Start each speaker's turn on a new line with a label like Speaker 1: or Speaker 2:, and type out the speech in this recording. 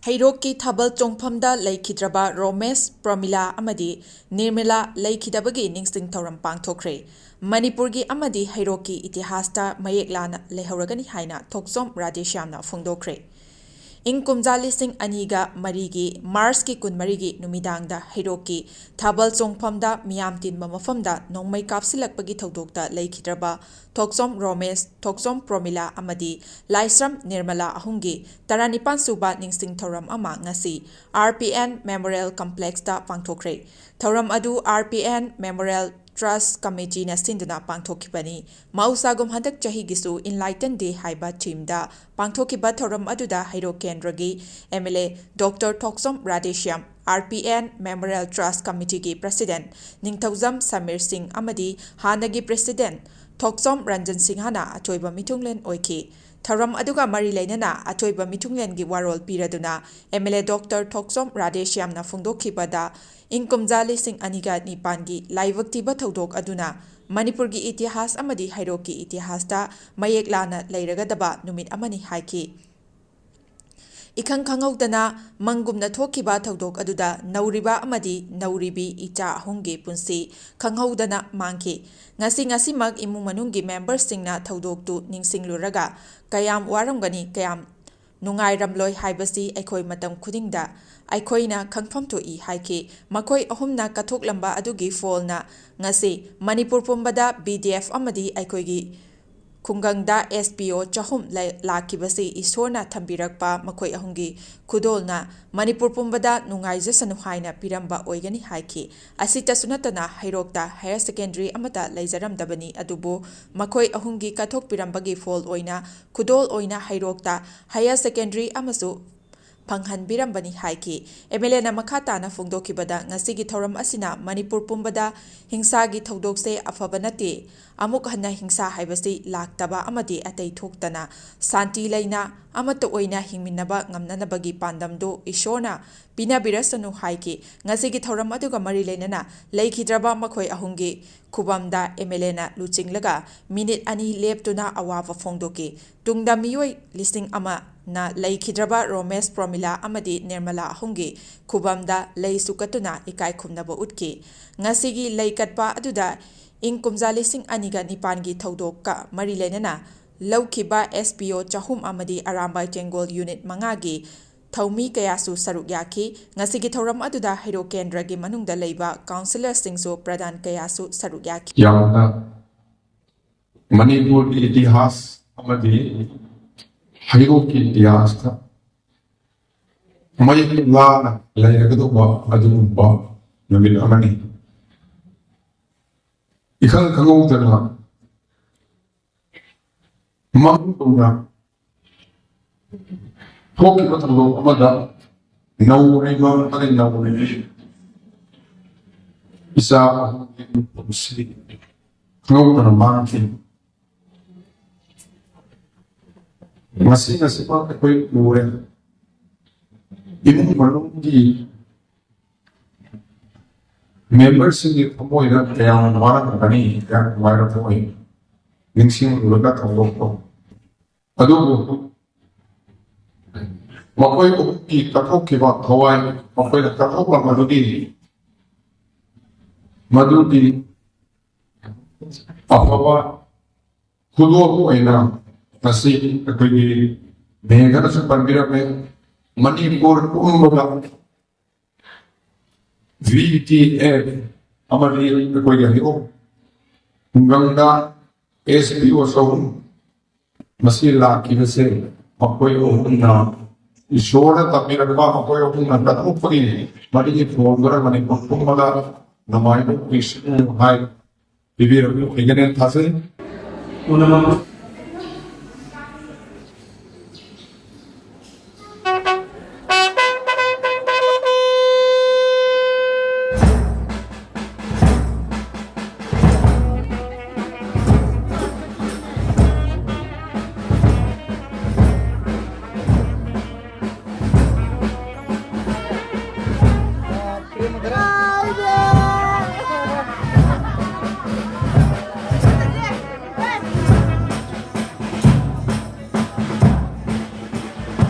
Speaker 1: Heirok ki thabal chongfamda leikhidraba Romesh, Promila amadi Nirmala leikhidabagi ningsing thouram pangthokhre. Manipur ki amadi Heirok ki itihash ta mayek lana leihouragani haina Thokchom Radheshyam na phongdokkhre. ꯏꯪ ꯀꯨꯝꯖꯥ ꯂꯤꯁꯤꯡ ꯑꯅꯤꯒ ꯃꯔꯤꯒꯤ ꯃꯥꯔꯆꯀꯤ ꯀꯨꯟꯃꯔꯤꯒꯤ ꯅꯨꯃꯤꯗꯥꯡꯗ ꯍꯩꯔꯣꯛꯀꯤ ꯊꯥꯕꯜ ꯆꯣꯡꯐꯝꯗ ꯃꯤꯌꯥꯝ ꯇꯤꯟꯕ ꯃꯐꯝꯗ ꯅꯣꯡꯃꯩ ꯀꯥꯞꯁꯤꯜꯂꯛꯄꯒꯤ ꯊꯧꯗꯣꯛꯇ ꯂꯩꯈꯤꯗ꯭ꯔꯕ ꯊꯣꯛꯆꯣꯝ ꯔꯣꯃꯦꯁ, ꯊꯣꯛꯆꯣꯝ ꯄ꯭ꯔꯣꯃꯤꯂꯥ ꯑꯃꯗꯤ ꯂꯥꯏꯁ꯭ꯔꯝ ꯅꯤꯔꯃꯂꯥ ꯑꯍꯨꯝꯒꯤ 19 ꯁꯨꯕ ꯅꯤꯡꯁꯤꯡ ꯊꯧꯔꯝ ꯑꯃ ꯉꯁꯤ RPN ꯃꯦꯃꯣꯔꯤꯌꯦꯜ ꯀꯝꯄ꯭ꯂꯦꯛꯁꯇ ꯄꯥꯡꯊꯣꯛꯈ꯭ꯔꯦ꯫ ꯊꯧꯔꯝ ꯑꯗꯨ RPN ꯃꯦꯃꯣꯔꯤꯌꯦꯜ ꯇ꯭ꯔꯁꯠ ꯀꯝꯃꯤꯇꯤꯅ ꯁꯤꯟꯗꯨꯅ ꯄꯥꯡꯊꯣꯛꯈꯤꯕꯅꯤ꯫ ꯃꯍꯧꯁꯥꯒꯨꯝ ꯍꯟꯗꯛ ꯆꯍꯤꯒꯤꯁꯨ ꯏꯟꯂꯥꯏꯇꯟ ꯗꯦ ꯍꯥꯏꯕ ꯊꯤꯝꯗ ꯄꯥꯡꯊꯣꯛꯈꯤꯕ ꯊꯧꯔꯝ ꯑꯗꯨꯗ ꯍꯩꯔꯣꯛ ꯀꯦꯟꯗ꯭ꯔꯒꯤ MLA Dr. Thokchom Radheshyam, RPN Memorial Trust Committee President Ningthaujam Samir Singh amadi Hanagi President Thokchom Ranjan Singh hana achoiba mitunglen oiki. Thouram aduga mari leinana achoiba mitunglen gi warol piraduna MLA Dr. Thokchom Radheshyam na phongdokhibada ingkumja lising aniga nipangi laibaktiba thodok aduna Manipur gi itihash amadi Heirok ki itihash ta mayek lana leiragadaba numit amani haiki. Ikhang khanghaudana mangumna thokiba thodok aduda nauriba amadi nauribi icha ahumgi punsi khanghaudana mangki. Ngasi mag imung manunggi members singna thodok tu ningsingluraga kayam waramgani kayam nungairamloi haibasi aikhoi matam khudingda aikoina khangpham thoi haiki makoi ahumna kathoklamba adugi folna ngasi Manipur pumbada BDF amadi aikoigi Kungangda SPO chahum lakibasi isorna thambirakpa makoi ahungi khudolna Manipur pumbada nungaijasanu haina piramba oigani haiki asita sunatana Heirokta higher secondary amata leijaramdabani adubu makoi ahungi kathok pirambagi fall oina khudol oina Heirokta higher secondary amasu Panghan birambani haiki MLA na makata na phongdokhibada ngasigi thouram asina Manipur pumbada hingsa gi thodokse afabanati amuk hanna hingsa haibasi laktaba amadi atei thoktana santi leina amata oina hingminaba ngamnanabagi pandamdo ishorna pinabirasanu haiki ngasigi thouram aduga mari leinana leikhidaba makhoi ahungi khubamda MLA na luchinglaga minute ani leptuna awaba phongdoki tungda miyoi listing ama na leikhidaba Romesh, Promila amadi Nirmala ahungi khubamda lei sukatuna ikai khumnaba utki ngasigi leikatpa aduda ing kumja lising aniga nipangi thodokka mari leinana laukhiba SPO chahum amadi aramba tengol unit mangagi Thaumi kayasu saruk yaki ngasigi thouram aduda Heirok kendragi manungda leiba councillor singsu pradhan kayasu saruk yaki
Speaker 2: yamna Manipur itihash amadi Heirok ki itihash ta mayek lana leiragadaba adugumba numit amani ikhang khanghaudana mangumna thokiba thodok amada nauriba amadi nauribi isa punsi khanghaudana mangki ngasi pa akhoi ure imung manunggi members ni pamoina kayang waragani kayang waragani ningsing luraga thodok ko adugo makoi ki kathokkiba thawai makoi na kathokla madudi afaba khudol oina nasi akhoi megana sa pambirame Manipur pumbada VTF amadi akhoi Heirok Kungangda SPO sahum masi lakibase makoi ohunna ishora tamiragba makoi ohunna kathokpagi madi phongdokkhre Manipur pumbada namai ko hai bibirabu igane thase